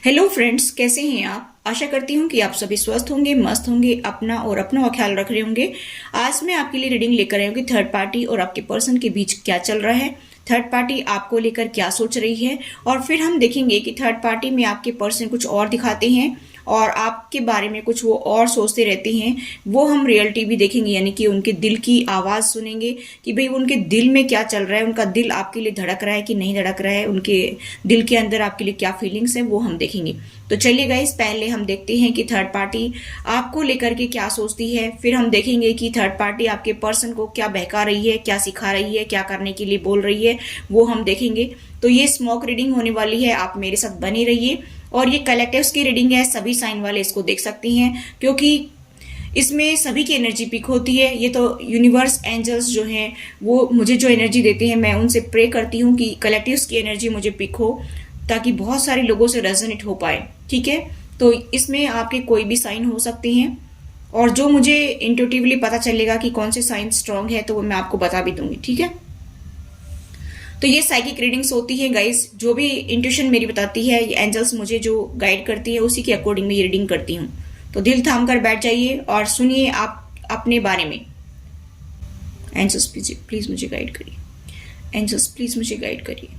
Hello friends, कैसे हैं आप। आशा करती हूँ कि आप सभी स्वस्थ होंगे, मस्त होंगे, अपना और अपनों का ख्याल रख रहे होंगे। आज मैं आपके लिए रीडिंग लेकर आई हूँ कि थर्ड पार्टी और आपके पर्सन के बीच क्या चल रहा है, थर्ड पार्टी आपको लेकर क्या सोच रही है, और फिर हम देखेंगे कि थर्ड पार्टी में आपके पर्सन कुछ और दिखाते हैं और आपके बारे में कुछ वो और सोचते रहते हैं। वो हम रियलिटी भी देखेंगे, यानी कि उनके दिल की आवाज़ सुनेंगे कि भाई उनके दिल में क्या चल रहा है, उनका दिल आपके लिए धड़क रहा है कि नहीं धड़क रहा है, उनके दिल के अंदर आपके लिए क्या फीलिंग्स है वो हम देखेंगे। तो चलिए गाइस, पहले हम देखते हैं कि थर्ड पार्टी आपको लेकर के क्या सोचती है। फिर हम देखेंगे कि थर्ड पार्टी आपके पर्सन को क्या बहका रही है, क्या सिखा रही है, क्या करने के लिए बोल रही है, वो हम देखेंगे। तो ये स्मोक रीडिंग होने वाली है, आप मेरे साथ बने रहिए। और ये कलेक्टिव्स की रीडिंग है, सभी साइन वाले इसको देख सकती हैं क्योंकि इसमें सभी की एनर्जी पिक होती है। ये तो यूनिवर्स एंजल्स जो हैं वो मुझे जो एनर्जी देते हैं, मैं उनसे प्रे करती हूँ कि कलेक्टिव्स की एनर्जी मुझे पिक हो ताकि बहुत सारे लोगों से रेजोनेट हो पाए। ठीक है, तो इसमें आपके कोई भी साइन हो सकते हैं और जो मुझे इंट्यूटिवली पता चलेगा कि कौन से साइन स्ट्रांग है तो वो मैं आपको बता भी दूंगी। ठीक है, तो ये साइकिक रीडिंग्स होती है गाइस, जो भी इंट्यूशन मेरी बताती है, ये एंजल्स मुझे जो गाइड करती है उसी के अकॉर्डिंग मैं ये रीडिंग करती हूँ। तो दिल थाम कर बैठ जाइए और सुनिए आप अपने बारे में। एंजल्स प्लीज मुझे गाइड करिए, एंजल्स प्लीज मुझे गाइड करिए।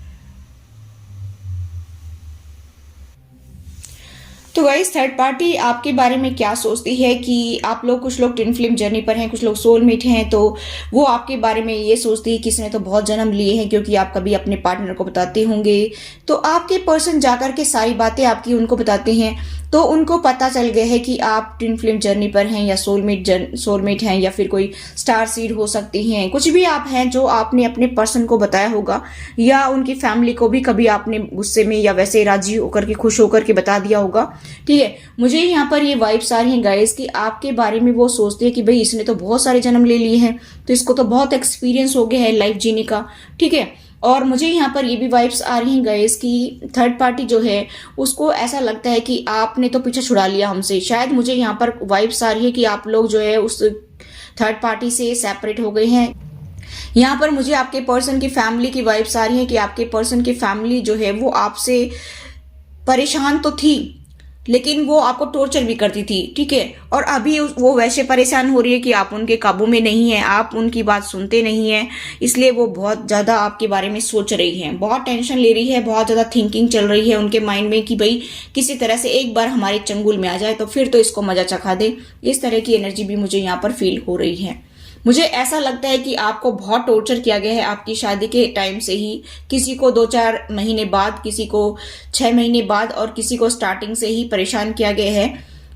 तो गाइस, थर्ड पार्टी आपके बारे में क्या सोचती है कि आप लोग, कुछ लोग ट्विन फ्लेम जर्नी पर हैं, कुछ लोग सोलमेट हैं, तो वो आपके बारे में ये सोचती है कि इसने तो बहुत जन्म लिए हैं, क्योंकि आप कभी अपने पार्टनर को बताते होंगे तो आपके पर्सन जाकर के सारी बातें आपकी उनको बताते हैं, तो उनको पता चल गया है कि आप ट्विन फ्लेम जर्नी पर हैं या सोलमेट हैं या फिर कोई स्टार सीड हो सकती हैं। कुछ भी आप हैं जो आपने अपने पर्सन को बताया होगा या उनकी फैमिली को भी कभी आपने गुस्से में या वैसे राजी होकर के, खुश होकर के बता दिया होगा। ठीक है, मुझे यहाँ पर ये वाइब्स आ रही हैं गाइस कि आपके बारे में वो सोचते हैं कि भाई इसने तो बहुत सारे जन्म ले लिए हैं, तो इसको तो बहुत एक्सपीरियंस हो गया है लाइफ जीने का। ठीक है, और मुझे यहाँ पर ये भी वाइब्स आ रही हैं गाइस कि थर्ड पार्टी जो है उसको ऐसा लगता है कि आपने तो पीछा छुड़ा लिया हमसे। शायद मुझे यहाँ पर वाइब्स आ रही है कि आप लोग जो है उस थर्ड पार्टी से सेपरेट हो गए हैं। यहाँ पर मुझे आपके पर्सन की फैमिली की वाइब्स आ रही है कि आपके पर्सन की फैमिली जो है वो आपसे परेशान तो थी, लेकिन वो आपको टॉर्चर भी करती थी। ठीक है, और अभी वो वैसे परेशान हो रही है कि आप उनके काबू में नहीं है, आप उनकी बात सुनते नहीं है, इसलिए वो बहुत ज्यादा आपके बारे में सोच रही है, बहुत टेंशन ले रही है, बहुत ज्यादा थिंकिंग चल रही है उनके माइंड में कि भाई किसी तरह से एक बार हमारे चंगुल में आ जाए तो फिर तो इसको मजा चखा दे। इस तरह की एनर्जी भी मुझे यहाँ पर फील हो रही है। मुझे ऐसा लगता है कि आपको बहुत टॉर्चर किया गया है आपकी शादी के टाइम से ही, किसी को 2-4 महीने बाद, किसी को 6 महीने बाद और किसी को स्टार्टिंग से ही परेशान किया गया है।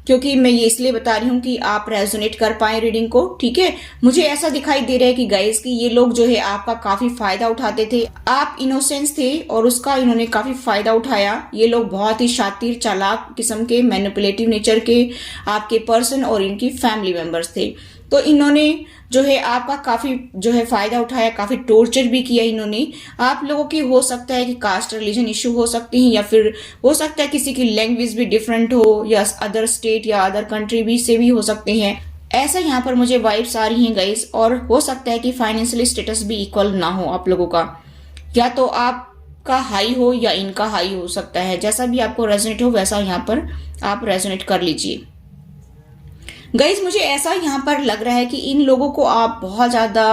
क्योंकि मैं ये इसलिए बता रही हूँ कि आप रेजोनेट कर पाए रीडिंग को। ठीक है, मुझे ऐसा दिखाई दे रहा है कि गाइस कि ये लोग जो है आपका काफी फायदा उठाते थे, आप इनोसेंस थे और उसका इन्होंने काफी फायदा उठाया। ये लोग बहुत ही शातिर, चालाक किस्म के, मैनिपुलेटिव नेचर के आपके पर्सन और इनकी फैमिली मेंबर्स थे। तो इन्होंने जो है आपका काफी जो है फायदा उठाया, काफी टॉर्चर भी किया इन्होंने। आप लोगों की हो सकता है कि कास्ट रिलीजन इश्यू हो सकती है, या फिर हो सकता है किसी की लैंग्वेज भी डिफरेंट हो, या अदर स्टेट या अदर कंट्री भी से भी हो सकते हैं। ऐसा यहाँ पर मुझे वाइब्स आ रही हैं गाइस। और हो सकता है कि फाइनेंशियली स्टेटस भी इक्वल ना हो आप लोगों का, या तो आपका हाई हो या इनका हाई हो सकता है। जैसा भी आपको रेजोनेट हो वैसा यहाँ पर आप रेजोनेट कर लीजिए। गाइज, मुझे ऐसा यहाँ पर लग रहा है कि इन लोगों को आप बहुत ज्यादा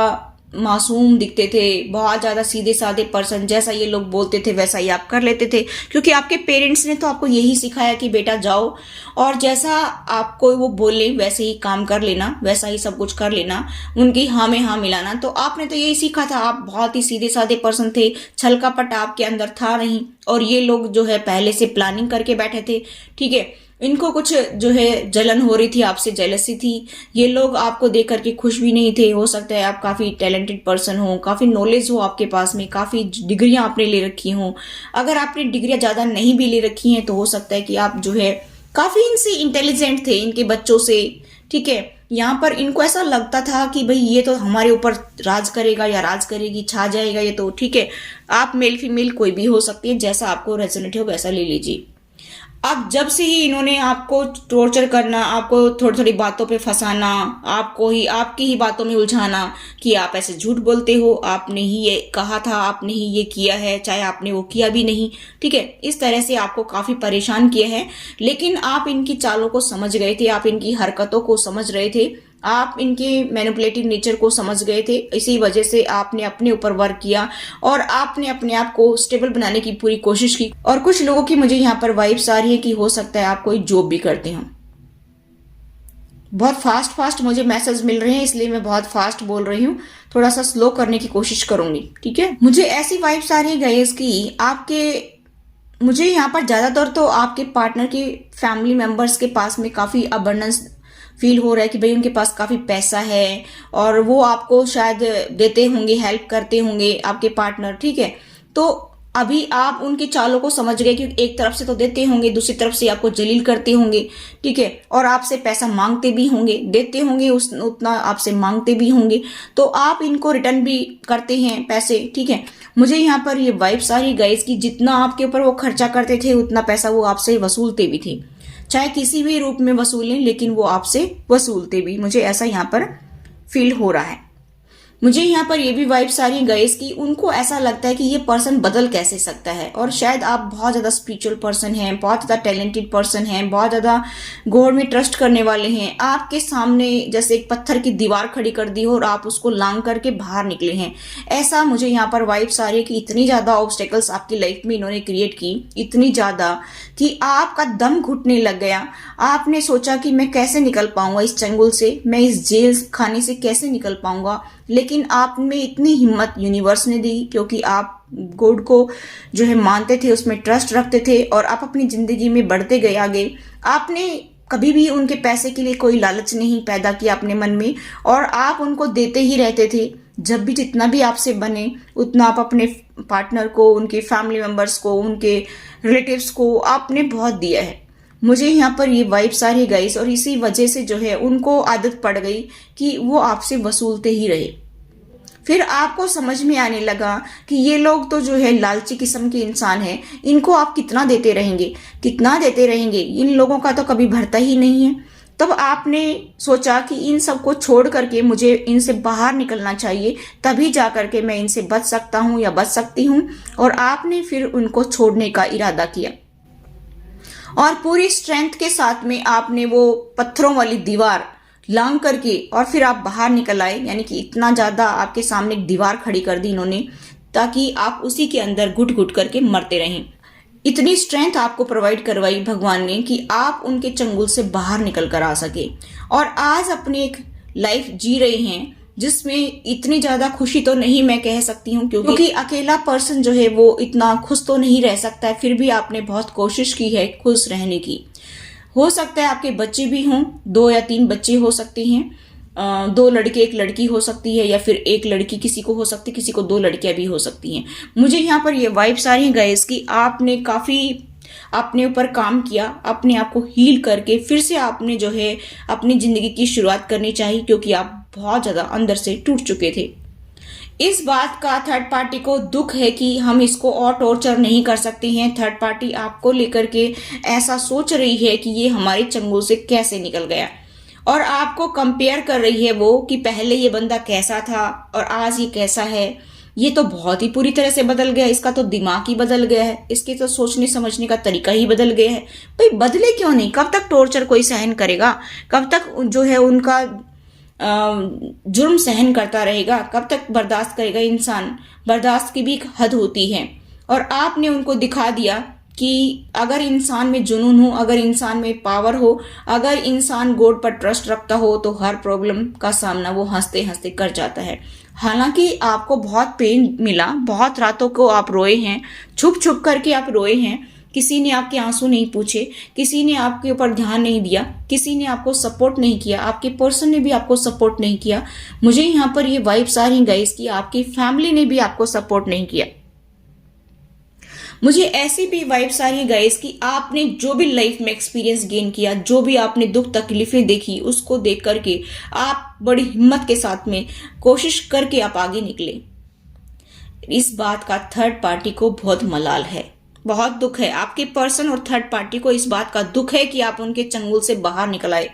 मासूम दिखते थे, बहुत ज्यादा सीधे साधे पर्सन, जैसा ये लोग बोलते थे वैसा ही आप कर लेते थे, क्योंकि आपके पेरेंट्स ने तो आपको यही सिखाया कि बेटा जाओ और जैसा आपको वो बोले वैसे ही काम कर लेना, वैसा ही सब कुछ कर लेना, उनकी हाँ में हाँ मिलाना। तो आपने तो यही सीखा था, आप बहुत ही सीधे साधे पर्सन थे, छल कपट आपके अंदर था नहीं। और ये लोग जो है पहले से प्लानिंग करके बैठे थे। ठीक है, इनको कुछ जो है जलन हो रही थी आपसे, जेलसी थी। ये लोग आपको देख करके खुश भी नहीं थे। हो सकता है आप काफी टैलेंटेड पर्सन हो, काफी नॉलेज हो आपके पास में, काफी डिग्रियां आपने ले रखी हो। अगर आपने डिग्रियां ज्यादा नहीं भी ले रखी हैं तो हो सकता है कि आप जो है काफी इनसे इंटेलिजेंट थे, इनके बच्चों से। ठीक है, यहाँ पर इनको ऐसा लगता था कि भाई ये तो हमारे ऊपर राज करेगा या राज करेगी, छा जाएगा ये तो। ठीक है, आप मेल फीमेल कोई भी हो सकती है, जैसा आपको रेजोनेट हो वैसा ले लीजिए। अब जब से ही इन्होंने आपको टॉर्चर करना, आपको थोड़ी थोड़ी बातों पे फंसाना, आपको ही आपकी ही बातों में उलझाना कि आप ऐसे झूठ बोलते हो, आपने ही ये कहा था, आपने ही ये किया है, चाहे आपने वो किया भी नहीं, ठीक है, इस तरह से आपको काफी परेशान किया है। लेकिन आप इनकी चालों को समझ गए थे, आप इनकी हरकतों को समझ रहे थे, आप इनके मैनिपुलेटिव नेचर को समझ गए थे। इसी वजह से आपने अपने ऊपर वर्क किया और आपने अपने आप को स्टेबल बनाने की पूरी कोशिश की। और कुछ लोगों की मुझे यहाँ पर वाइब्स आ रही है कि हो सकता है आप कोई जॉब भी करते हो। बहुत फास्ट मुझे मैसेज मिल रहे हैं, इसलिए मैं बहुत फास्ट बोल रही हूँ, थोड़ा सा स्लो करने की कोशिश करूंगी, ठीक है। मुझे ऐसी वाइब्स आ रही है गाइस की आपके, मुझे यहाँ पर ज्यादातर तो आपके पार्टनर के फैमिली मेंबर्स के पास में काफी अबंडेंस फील हो रहा है कि भाई उनके पास काफी पैसा है और वो आपको शायद देते होंगे, हेल्प करते होंगे आपके पार्टनर, ठीक है। तो अभी आप उनकी चालों को समझ गए कि एक तरफ से तो देते होंगे, दूसरी तरफ से आपको जलील करते होंगे, ठीक है, और आपसे पैसा मांगते भी होंगे, देते होंगे उतना आपसे मांगते भी होंगे, तो आप इनको रिटर्न भी करते हैं पैसे, ठीक है। मुझे यहाँ पर ये वाइब्स आ रही गाइस कि जितना आपके ऊपर वो खर्चा करते थे उतना पैसा वो आपसे वसूलते भी थे, चाहे किसी भी रूप में वसूलें, लेकिन वो आपसे वसूलते भी। मुझे ऐसा यहाँ पर फील हो रहा है। मुझे यहाँ पर ये भी वाइब्स आ रही है गाइस कि उनको ऐसा लगता है कि ये पर्सन बदल कैसे सकता है, और शायद आप बहुत ज्यादा स्पिरिचुअल पर्सन हैं, बहुत ज्यादा टैलेंटेड पर्सन हैं, बहुत ज्यादा गॉड में ट्रस्ट करने वाले हैं। आपके सामने जैसे एक पत्थर की दीवार खड़ी कर दी हो और आप उसको लांग करके बाहर निकले हैं, ऐसा मुझे यहाँ पर वाइब्स आ रही है कि इतनी ज्यादा ऑब्स्टेकल्स आपकी लाइफ में इन्होंने क्रिएट की, इतनी ज्यादा कि आपका दम घुटने लग गया। आपने सोचा कि मैं कैसे निकल पाऊंगा इस चंगुल से, मैं इस जेल खाने से कैसे निकल पाऊंगा, लेकिन आप में इतनी हिम्मत यूनिवर्स ने दी क्योंकि आप गॉड को जो है मानते थे, उसमें ट्रस्ट रखते थे और आप अपनी जिंदगी में बढ़ते गए आगे। आपने कभी भी उनके पैसे के लिए कोई लालच नहीं पैदा किया अपने मन में, और आप उनको देते ही रहते थे। जब भी जितना भी आपसे बने उतना आप अपने पार्टनर को, उनके फैमिली मेंबर्स को, उनके रिलेटिव्स को आपने बहुत दिया है। मुझे यहाँ पर ये वाइब्स आ रही है गाइस, और इसी वजह से जो है उनको आदत पड़ गई कि वो आपसे वसूलते ही रहे। फिर आपको समझ में आने लगा कि ये लोग तो जो है लालची किस्म के इंसान हैं, इनको आप कितना देते रहेंगे, कितना देते रहेंगे, इन लोगों का तो कभी भरता ही नहीं है। तब आपने सोचा कि इन सबको छोड़ करके मुझे इनसे बाहर निकलना चाहिए, तभी जा करके मैं इनसे बच सकता हूँ या बच सकती हूँ। और आपने फिर उनको छोड़ने का इरादा किया और पूरी स्ट्रेंथ के साथ में आपने वो पत्थरों वाली दीवार लांग करके और फिर आप बाहर निकल आए। यानी कि इतना ज्यादा आपके सामने एक दीवार खड़ी कर दी इन्होंने ताकि आप उसी के अंदर घुट घुट करके मरते रहें। इतनी स्ट्रेंथ आपको प्रोवाइड करवाई भगवान ने कि आप उनके चंगुल से बाहर निकल कर आ सके, और आज अपनी एक लाइफ जी रहे हैं जिसमें इतनी ज्यादा खुशी तो नहीं मैं कह सकती हूँ, क्योंकि अकेला पर्सन जो है वो इतना खुश तो नहीं रह सकता है। फिर भी आपने बहुत कोशिश की है खुश रहने की। हो सकता है आपके बच्चे भी हों, 2 या 3 बच्चे हो सकते हैं, 2 लड़के 1 लड़की हो सकती है, या फिर 1 लड़की किसी को हो सकती है, किसी को 2 लड़कियां भी हो सकती हैं। मुझे यहाँ पर ये वाइब्स आ रही हैं गाइस कि आपने काफी अपने ऊपर काम किया, अपने आप को हील करके फिर से आपने जो है अपनी जिंदगी की शुरुआत करनी चाहिए, क्योंकि आप बहुत ज्यादा अंदर से टूट चुके थे। इस बात का थर्ड पार्टी को दुख है कि हम इसको और टॉर्चर नहीं कर सकते हैं। थर्ड पार्टी आपको लेकर के ऐसा सोच रही है कि ये हमारे चंगुल से कैसे निकल गया, और आपको कंपेयर कर रही है वो कि पहले ये बंदा कैसा था और आज ये कैसा है। ये तो बहुत ही पूरी तरह से बदल गया, इसका तो दिमाग ही बदल गया है, इसके तो सोचने समझने का तरीका ही बदल गया है। भाई बदले क्यों नहीं? कब तक टॉर्चर कोई सहन करेगा? कब तक जो है उनका जुर्म सहन करता रहेगा? कब तक बर्दाश्त करेगा इंसान? बर्दाश्त की भी एक हद होती है, और आपने उनको दिखा दिया कि अगर इंसान में जुनून हो, अगर इंसान में पावर हो, अगर इंसान गॉड पर ट्रस्ट रखता हो तो हर प्रॉब्लम का सामना वो हंसते हंसते कर जाता है। हालांकि आपको बहुत पेन मिला, बहुत रातों को आप रोए हैं, छुप छुप करके आप रोए हैं। किसी ने आपके आंसू नहीं पूछे, किसी ने आपके ऊपर ध्यान नहीं दिया, किसी ने आपको सपोर्ट नहीं किया, आपके पर्सन ने भी आपको सपोर्ट नहीं किया। मुझे यहाँ पर ये वाइब्स आ रही गाइस कि आपकी फैमिली ने भी आपको सपोर्ट नहीं किया। मुझे ऐसी भी वाइब्स आ रही है गाइस कि आपने जो भी लाइफ में एक्सपीरियंस गेन किया, जो भी आपने दुख तकलीफें देखी, उसको देख करके आप बड़ी हिम्मत के साथ में कोशिश करके आप आगे निकले। इस बात का थर्ड पार्टी को बहुत मलाल है, बहुत दुख है, आपके पर्सन और थर्ड पार्टी को इस बात का दुख है कि आप उनके चंगुल से बाहर निकल आए।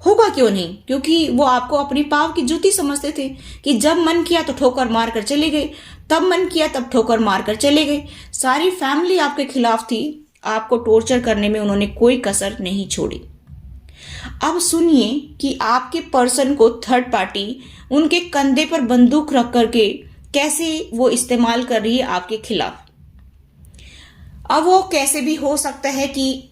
होगा क्यों नहीं, क्योंकि वो आपको अपनी पाँव की जूती समझते थे कि जब मन किया तो ठोकर मार कर चले गए, तब मन किया तब ठोकर मार कर चले गए। सारी फैमिली आपके खिलाफ थी, आपको टॉर्चर करने में उन्होंने कोई कसर नहीं छोड़ी। अब सुनिए कि आपके पर्सन को थर्ड पार्टी उनके कंधे पर बंदूक रख करके कैसे वो इस्तेमाल कर रही है आपके खिलाफ। अब वो कैसे भी हो सकता है कि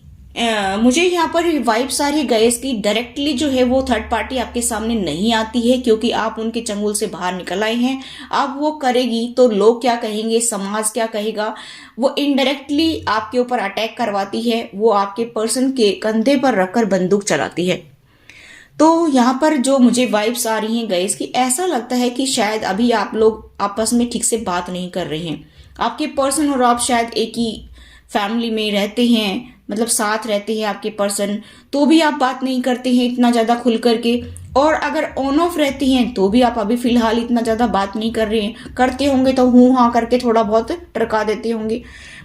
मुझे यहाँ पर वाइब्स आ रही है गैस की, डायरेक्टली जो है वो थर्ड पार्टी आपके सामने नहीं आती है क्योंकि आप उनके चंगुल से बाहर निकल आए हैं। अब वो करेगी तो लोग क्या कहेंगे, समाज क्या कहेगा। वो इनडायरेक्टली आपके ऊपर अटैक करवाती है, वो आपके पर्सन के कंधे पर रखकर बंदूक चलाती है। तो यहाँ पर जो मुझे वाइब्स आ रही हैं गैस की, ऐसा लगता है कि शायद अभी आप लोग आपस में ठीक से बात नहीं कर रहे हैं। आपके पर्सन और आप शायद एक ही फैमिली में रहते हैं, मतलब साथ रहते हैं आपके पर्सन, तो भी आप बात नहीं करते हैं इतना ज़्यादा खुल करके। और अगर ऑन ऑफ रहते हैं तो भी आप अभी फिलहाल इतना ज़्यादा बात नहीं कर रहे हैं। करते होंगे तो हूँ हाँ करके थोड़ा बहुत टरका देते होंगे।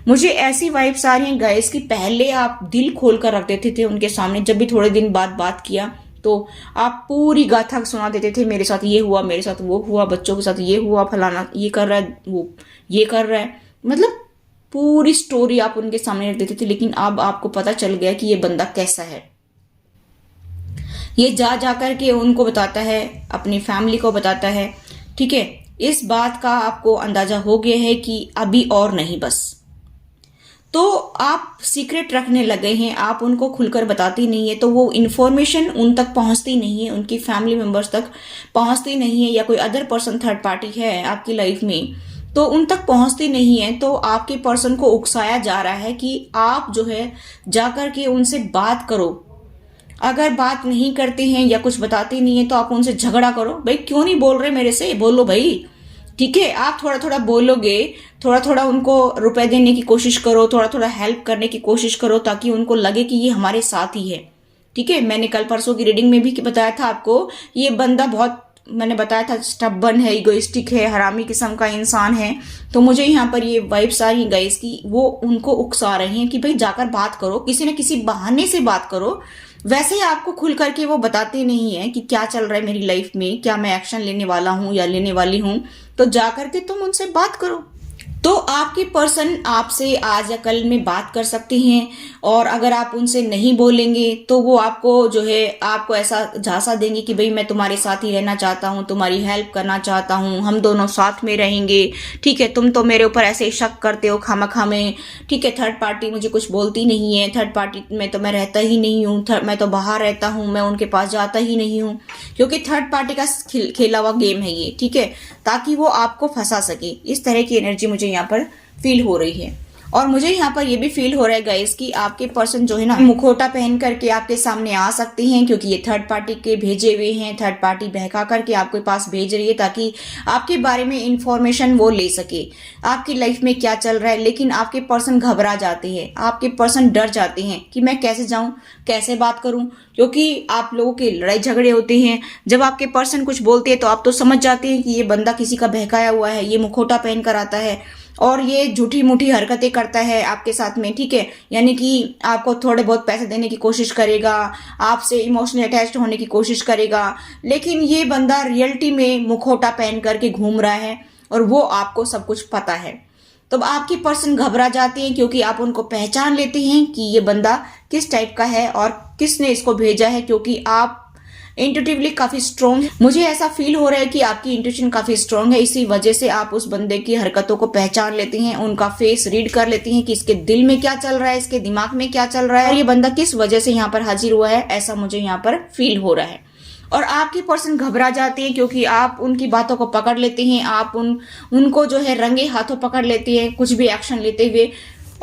मुझे ऐसी वाइब्स आ रही हैं गाइस कि पहले आप दिल खोल कर रख देते थे उनके सामने, जब भी थोड़े दिन बाद बात किया तो आप पूरी गाथा सुना देते थे, मेरे साथ ये हुआ, मेरे साथ वो हुआ, बच्चों के साथ ये हुआ, फलाना ये कर रहा है, वो ये कर रहा है, मतलब पूरी स्टोरी आप उनके सामने रख देते थे। लेकिन अब आपको पता चल गया कि ये बंदा कैसा है। ये जा जाकर के उनको बताता है, अपनी फैमिली को बताता है, ठीक है। इस बात का आपको अंदाजा हो गया है कि अभी और नहीं बस। तो आप सीक्रेट रखने लगे हैं, आप उनको खुलकर बताती नहीं है, तो वो इन्फॉर्मेशन उन तक पहुंचती नहीं है, उनकी फैमिली मेंबर्स तक पहुंचती नहीं है, या कोई अदर पर्सन थर्ड पार्टी है आपकी लाइफ में तो उन तक पहुंचती नहीं है। तो आपके पर्सन को उकसाया जा रहा है कि आप जो है जाकर के उनसे बात करो। अगर बात नहीं करते हैं या कुछ बताते नहीं है तो आप उनसे झगड़ा करो। भाई क्यों नहीं बोल रहे मेरे से, बोलो भाई, ठीक है। आप थोड़ा थोड़ा बोलोगे, थोड़ा थोड़ा उनको रुपए देने की कोशिश करो, थोड़ा थोड़ा हेल्प करने की कोशिश करो, ताकि उनको लगे कि ये हमारे साथ ही है, ठीक है। मैंने कल परसों की रीडिंग में भी बताया था आपको, ये बंदा बहुत, मैंने बताया था, स्टबर्न है, इगोइस्टिक है, हरामी किस्म का इंसान है। तो मुझे यहाँ पर ये वाइब्स आ रही है गाइस की वो उनको उकसा रहे हैं कि भाई जाकर बात करो, किसी न किसी बहाने से बात करो। वैसे ही आपको खुल करके वो बताते नहीं है कि क्या चल रहा है मेरी लाइफ में, क्या मैं एक्शन लेने वाला हूँ या लेने वाली हूँ। तो जाकर के तुम उनसे बात करो। तो आपके पर्सन आपसे आज या कल में बात कर सकते हैं, और अगर आप उनसे नहीं बोलेंगे तो वो आपको जो है आपको ऐसा झांसा देंगे कि भाई मैं तुम्हारे साथ ही रहना चाहता हूँ, तुम्हारी हेल्प करना चाहता हूँ, हम दोनों साथ में रहेंगे, ठीक है। तुम तो मेरे ऊपर ऐसे शक करते हो खामखा में, ठीक है। थर्ड पार्टी मुझे कुछ बोलती नहीं है, थर्ड पार्टी में तो मैं रहता ही नहीं हूँ, मैं तो बाहर रहता हूँ, मैं उनके पास जाता ही नहीं हूँ, क्योंकि थर्ड पार्टी का खेला हुआ गेम है ये, ठीक है, ताकि वो आपको फंसा सके। इस तरह की एनर्जी मुझे यहाँ पर फील हो रही है। और मुझे यहाँ पर ये भी फील हो रहा है गाइस कि आपके पर्सन जो है ना मुखौटा पहन करके आपके सामने आ सकते हैं, क्योंकि ये थर्ड पार्टी के भेजे हुए हैं। थर्ड पार्टी बहका करके आपके पास भेज रही है ताकि आपके बारे में इंफॉर्मेशन वो ले सके, आपकी लाइफ में क्या चल रहा है। लेकिन आपके पर्सन घबरा जाते हैं, आपके पर्सन डर जाते हैं कि मैं कैसे जाऊं, कैसे बात करूं, क्योंकि आप लोगों के लड़ाई झगड़े होते हैं। जब आपके पर्सन कुछ बोलते हैं तो आप तो समझ जाते हैं कि ये बंदा किसी का बहकाया हुआ है, ये मुखौटा पहन कर आता है और ये झूठी मूठी हरकतें करता है आपके साथ में, ठीक है। यानी कि आपको थोड़े बहुत पैसे देने की कोशिश करेगा, आपसे इमोशनली अटैच्ड होने की कोशिश करेगा, लेकिन ये बंदा रियलिटी में मुखौटा पहन करके घूम रहा है और वो आपको सब कुछ पता है। तो आपके पर्सन घबरा जाते हैं क्योंकि आप उनको पहचान लेते हैं कि ये बंदा किस टाइप का है और किसने इसको भेजा है, क्योंकि आप इंट्यूटिवली काफी स्ट्रॉन्ग है। मुझे ऐसा फील हो रहा है कि आपकी इंट्यूशन काफी स्ट्रॉन्ग है, इसी वजह से आप उस बंदे की हरकतों को पहचान लेते हैं, उनका फेस रीड कर लेते हैं कि इसके दिल में क्या चल रहा है, इसके दिमाग में क्या चल रहा है, और ये बंदा किस वजह से यहाँ पर हाजिर हुआ है, ऐसा मुझे यहाँ पर फील हो रहा है। और आपके पर्सन घबरा जाते हैं क्योंकि आप उनकी बातों को पकड़ लेते हैं, आप उनको जो है रंगे हाथों पकड़ लेते हैं कुछ भी एक्शन लेते हुए,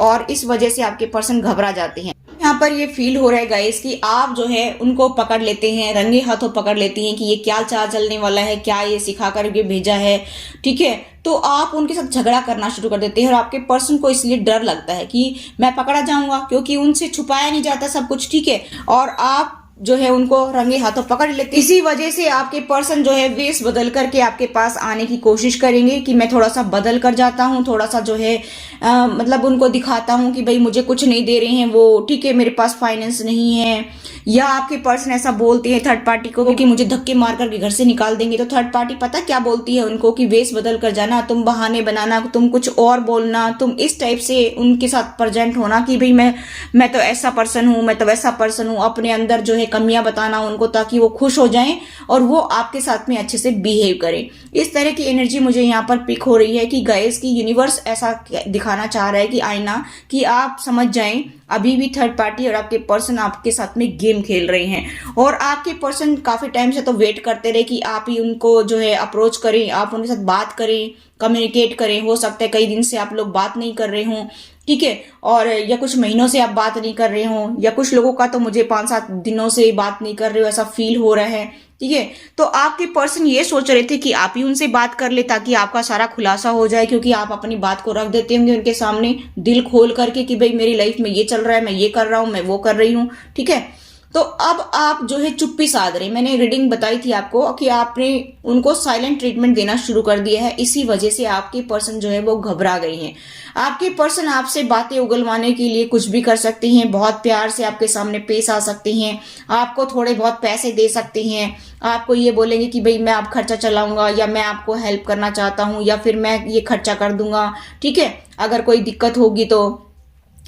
और इस वजह से आपके पर्सन घबरा जाते हैं। यहाँ पर ये फील हो रहा है गाइस कि आप जो है उनको पकड़ लेते हैं, रंगे हाथों पकड़ लेते हैं कि ये क्या चाल चलने वाला है, क्या ये सिखा करके भेजा है, ठीक है। तो आप उनके साथ झगड़ा करना शुरू कर देते हैं और आपके पर्सन को इसलिए डर लगता है कि मैं पकड़ा जाऊंगा, क्योंकि उनसे छुपाया नहीं जाता सब कुछ, ठीक है। और आप जो है उनको रंगे हाथों पकड़ लेते। इसी वजह से आपके पर्सन जो है वेश बदल करके आपके पास आने की कोशिश करेंगे कि मैं थोड़ा सा बदल कर जाता हूँ, थोड़ा सा जो है मतलब उनको दिखाता हूँ कि भाई मुझे कुछ नहीं दे रहे हैं वो, ठीक है, मेरे पास फाइनेंस नहीं है। या आपके पर्सन ऐसा बोलते हैं थर्ड पार्टी को कि मुझे धक्के मार करके घर से निकाल देंगे। तो थर्ड पार्टी पता क्या बोलती है उनको कि वेश बदल कर जाना, तुम बहाने बनाना, तुम कुछ और बोलना, तुम इस टाइप से उनके साथ प्रेजेंट होना कि भाई मैं तो ऐसा पर्सन हूँ, मैं तो वैसा पर्सन हूँ, अपने अंदर जो है कमियां बताना उनको ताकि वो खुश हो जाएं और वो आपके साथ में अच्छे से बिहेव करें। इस तरह की एनर्जी मुझे यहाँ पर पिक हो रही है कि गाइस की यूनिवर्स ऐसा दिखाना चाह रहा है कि आईना, कि आप समझ जाएं अभी भी थर्ड पार्टी और आपके पर्सन आपके साथ में गेम खेल रहे हैं। और आपके पर्सन काफी टाइम से तो वेट करते रहे कि आप ही उनको जो है अप्रोच करें, आप उनके साथ बात करें, कम्युनिकेट करें। हो सकता है कई दिन से आप लोग बात नहीं कर रहे हों, ठीक है, और या कुछ महीनों से आप बात नहीं कर रहे हो, या कुछ लोगों का तो मुझे 5-7 दिनों से बात नहीं कर रहे हो ऐसा फील हो रहा है, ठीक है। तो आपके पर्सन ये सोच रहे थे कि आप ही उनसे बात कर ले ताकि आपका सारा खुलासा हो जाए, क्योंकि आप अपनी बात को रख देते होंगे उनके सामने दिल खोल करके कि भाई मेरी लाइफ में ये चल रहा है, मैं ये कर रहा हूं, मैं वो कर रही हूँ, ठीक है। तो अब आप जो है चुप्पी साध रहे। मैंने रीडिंग बताई थी आपको कि आपने उनको साइलेंट ट्रीटमेंट देना शुरू कर दिया है। इसी वजह से आपके पर्सन जो है वो घबरा गए हैं। आपके पर्सन आपसे बातें उगलवाने के लिए कुछ भी कर सकते हैं, बहुत प्यार से आपके सामने पेश आ सकते हैं, आपको थोड़े बहुत पैसे दे सकते हैं, आपको ये बोलेंगे कि भाई मैं आप खर्चा चलाऊंगा, या मैं आपको हेल्प करना चाहता हूं, या फिर मैं ये खर्चा कर दूंगा, ठीक है, अगर कोई दिक्कत होगी तो।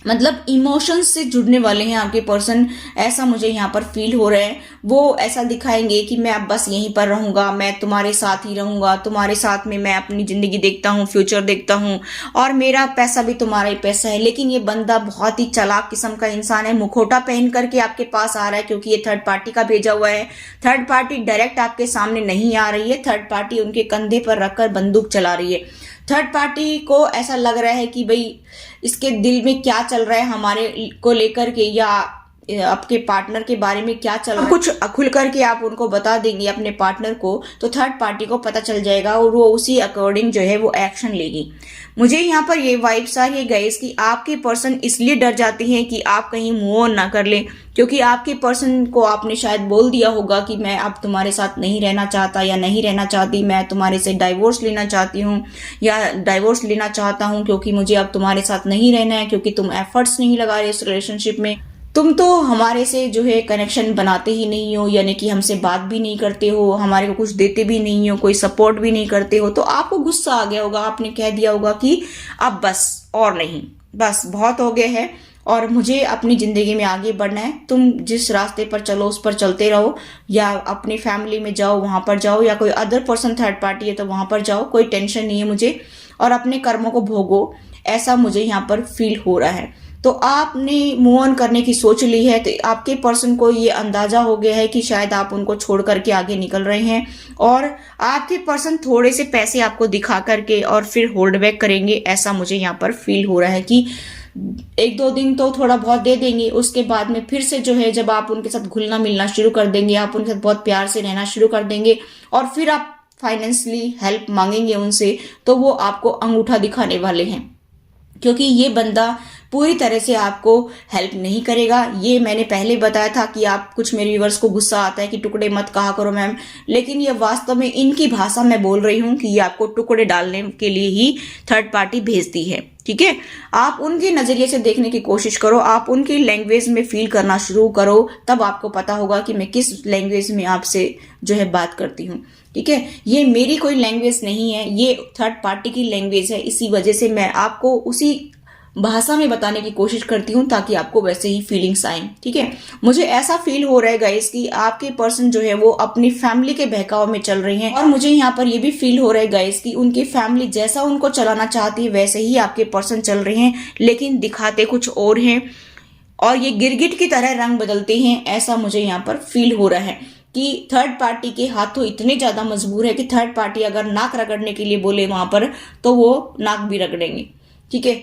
मतलब इमोशंस से जुड़ने वाले हैं आपके पर्सन, ऐसा मुझे यहाँ पर फील हो रहा है। वो ऐसा दिखाएंगे कि मैं अब बस यहीं पर रहूंगा, मैं तुम्हारे साथ ही रहूंगा, तुम्हारे साथ में मैं अपनी जिंदगी देखता हूँ, फ्यूचर देखता हूँ, और मेरा पैसा भी तुम्हारा ही पैसा है। लेकिन ये बंदा बहुत ही चालाक किस्म का इंसान है, मुखौटा पहन करके आपके पास आ रहा है, क्योंकि ये थर्ड पार्टी का भेजा हुआ है। थर्ड पार्टी डायरेक्ट आपके सामने नहीं आ रही है, थर्ड पार्टी उनके कंधे पर रखकर बंदूक चला रही है। थर्ड पार्टी को ऐसा लग रहा है कि भाई इसके दिल में क्या चल रहा है हमारे को लेकर के, या आपके पार्टनर के बारे में क्या चल रहा है, कुछ खुल करके आप उनको बता देंगे अपने पार्टनर को, तो थर्ड पार्टी को पता चल जाएगा और वो उसी अकॉर्डिंग जो है वो एक्शन लेगी। मुझे यहाँ पर ये वाइब्स आ रही है गाइस कि आपके पर्सन इसलिए डर जाते हैं कि आप कहीं मूव ऑन ना कर ले, क्योंकि आपके पर्सन को आपने शायद बोल दिया होगा कि मैं अब तुम्हारे साथ नहीं रहना चाहता या नहीं रहना चाहती, मैं तुम्हारे से डाइवोर्स लेना चाहती हूँ या डाइवोर्स लेना चाहता हूँ, क्योंकि मुझे अब तुम्हारे साथ नहीं रहना है, क्योंकि तुम एफर्ट्स नहीं लगा रहे इस रिलेशनशिप में, तुम तो हमारे से जो है कनेक्शन बनाते ही नहीं हो, यानी कि हमसे बात भी नहीं करते हो, हमारे को कुछ देते भी नहीं हो, कोई सपोर्ट भी नहीं करते हो। तो आपको गुस्सा आ गया होगा, आपने कह दिया होगा कि अब बस और नहीं, बस बहुत हो गया है और मुझे अपनी जिंदगी में आगे बढ़ना है। तुम जिस रास्ते पर चलो उस पर चलते रहो, या अपनी फैमिली में जाओ वहां पर जाओ, या कोई अदर पर्सन थर्ड पार्टी है तो वहां पर जाओ, कोई टेंशन नहीं है मुझे, और अपने कर्मों को भोगो, ऐसा मुझे यहाँ पर फील हो रहा है। तो आपने मूव ऑन करने की सोच ली है, तो आपके पर्सन को ये अंदाजा हो गया है कि शायद आप उनको छोड़ करके आगे निकल रहे हैं, और आपके पर्सन थोड़े से पैसे आपको दिखा करके और फिर होल्ड बैक करेंगे, ऐसा मुझे यहाँ पर फील हो रहा है कि 1-2 दिन तो थोड़ा बहुत दे देंगे, उसके बाद में फिर से जो है जब आप उनके साथ घुलना मिलना शुरू कर देंगे, आप उनके साथ बहुत प्यार से रहना शुरू कर देंगे, और फिर आप फाइनेंशियली हेल्प मांगेंगे उनसे, तो वो आपको अंगूठा दिखाने वाले हैं, क्योंकि ये बंदा पूरी तरह से आपको हेल्प नहीं करेगा। ये मैंने पहले बताया था कि आप कुछ मेरे व्यूअर्स को गुस्सा आता है कि टुकड़े मत कहा करो मैम, लेकिन ये वास्तव में इनकी भाषा में बोल रही हूँ कि ये आपको टुकड़े डालने के लिए ही थर्ड पार्टी भेजती है, ठीक है। आप उनके नजरिए से देखने की कोशिश करो, आप उनकी लैंग्वेज में फील करना शुरू करो, तब आपको पता होगा कि मैं किस लैंग्वेज में आपसे जो है बात करती हूँ, ठीक है। ये मेरी कोई लैंग्वेज नहीं है, ये थर्ड पार्टी की लैंग्वेज है, इसी वजह से मैं आपको उसी भाषा में बताने की कोशिश करती हूँ ताकि आपको वैसे ही फीलिंग्स आए, ठीक है। मुझे ऐसा फील हो रहा है गाइस कि आपके पर्सन जो है वो अपनी फैमिली के बहकाव में चल रहे हैं, और मुझे यहाँ पर ये भी फील हो रहा है गाइस कि उनकी फैमिली जैसा उनको चलाना चाहती है वैसे ही आपके पर्सन चल रहे हैं, लेकिन दिखाते कुछ और हैं, और ये गिरगिट की तरह रंग बदलते हैं, ऐसा मुझे यहाँ पर फील हो रहा है कि थर्ड पार्टी के हाथों इतने ज्यादा मजबूर है कि थर्ड पार्टी अगर नाक रगड़ने के लिए बोले वहां पर तो वो नाक भी रगड़ेंगे, ठीक है।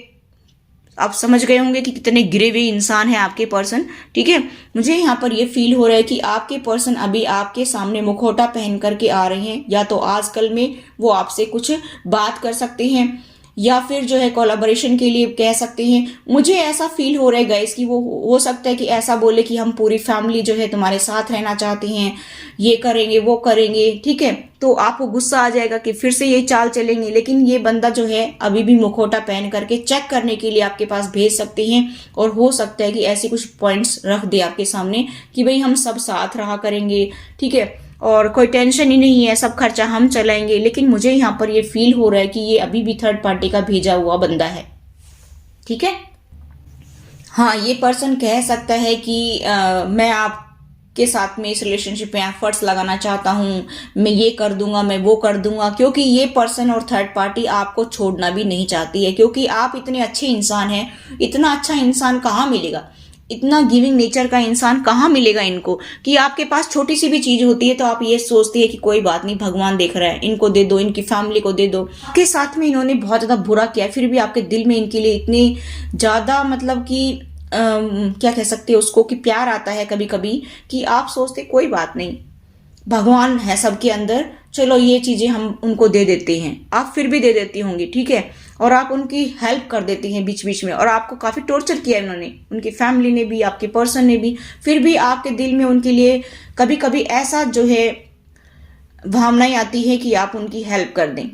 आप समझ गए होंगे कि कितने गिरे हुए इंसान है आपके पर्सन, ठीक है। मुझे यहाँ पर ये फील हो रहा है कि आपके पर्सन अभी आपके सामने मुखौटा पहन करके आ रहे हैं, या तो आजकल में वो आपसे कुछ बात कर सकते हैं, या फिर जो है कोलैबोरेशन के लिए कह सकते हैं। मुझे ऐसा फील हो रहा है गाइस कि वो हो सकता है कि ऐसा बोले कि हम पूरी फैमिली जो है तुम्हारे साथ रहना चाहते हैं, ये करेंगे वो करेंगे, ठीक है। तो आपको गुस्सा आ जाएगा कि फिर से ये चाल चलेंगे, लेकिन ये बंदा जो है अभी भी मुखौटा पहन करके चेक करने के लिए आपके पास भेज सकते हैं। और हो सकता है कि ऐसे कुछ पॉइंट्स रख दे आपके सामने कि भाई हम सब साथ रहा करेंगे, ठीक है, और कोई टेंशन ही नहीं है, सब खर्चा हम चलाएंगे। लेकिन मुझे यहाँ पर ये फील हो रहा है कि ये अभी भी थर्ड पार्टी का भेजा हुआ बंदा है, ठीक है। हाँ, ये पर्सन कह सकता है कि मैं आपके साथ में इस रिलेशनशिप में एफर्ट्स लगाना चाहता हूँ, मैं ये कर दूंगा, मैं वो कर दूंगा, क्योंकि ये पर्सन और थर्ड पार्टी आपको छोड़ना भी नहीं चाहती है, क्योंकि आप इतने अच्छे इंसान हैं। इतना अच्छा इंसान कहाँ मिलेगा, इतना गिविंग नेचर का इंसान कहाँ मिलेगा इनको, कि आपके पास छोटी सी भी चीज होती है तो आप ये सोचती है कि कोई बात नहीं, भगवान देख रहा है, इनको दे दो, इनकी फैमिली को दे दो। आपके साथ में इन्होंने बहुत ज्यादा बुरा किया, फिर भी आपके दिल में इनके लिए इतने ज्यादा मतलब कि क्या कह सकते हैं उसको, कि प्यार आता है कभी कभी, कि आप सोचते कोई बात नहीं, भगवान है सबके अंदर, चलो ये चीजें हम उनको दे देते हैं। आप फिर भी दे देती होंगी, ठीक है, और आप उनकी हेल्प कर देती हैं बीच बीच में। और आपको काफी टॉर्चर किया उन्होंने, उनकी फैमिली ने भी, आपके पर्सन ने भी, फिर भी आपके दिल में उनके लिए कभी कभी ऐसा जो है भावनाएं आती है कि आप उनकी हेल्प कर दें,